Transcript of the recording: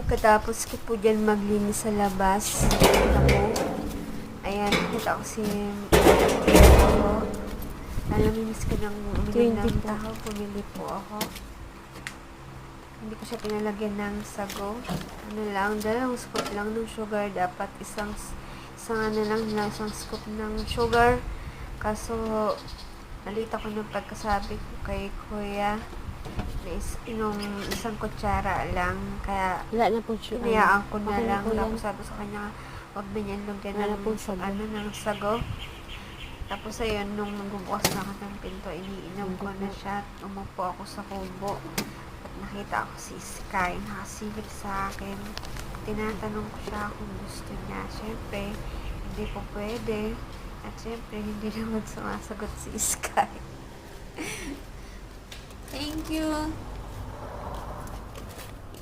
Pagkatapos ko po dyan maglinis sa labas, ako, ayan, nakita ko si ako. Namimiss ko ng uminom ng taho, pumili po ako. Hindi ko siya pinalagyan ng sago. Ano lang, dalawang scoop lang ng sugar. Dapat isang scoop ng sugar. Kaso, nalita ko ng pagkasabi ko kay Kuya na isang kutsara lang. Kaya, Wala na po siya. hinayaan ko na Okay na lang. po yan. Tapos sabi sa kanya, huwag na niyan lugyan Wala ng, po sago. ng sago. Tapos ayun, nung magbubukas na ako ng pinto, iniinom ko na siya. Umupo ako sa kubo. At nakita ako si Sky, nakasilip sa akin. Tinatanong ko siya kung gusto niya. Siyempre, hindi po pwede. At siyempre, hindi naman sumasagot si Sky. Thank you.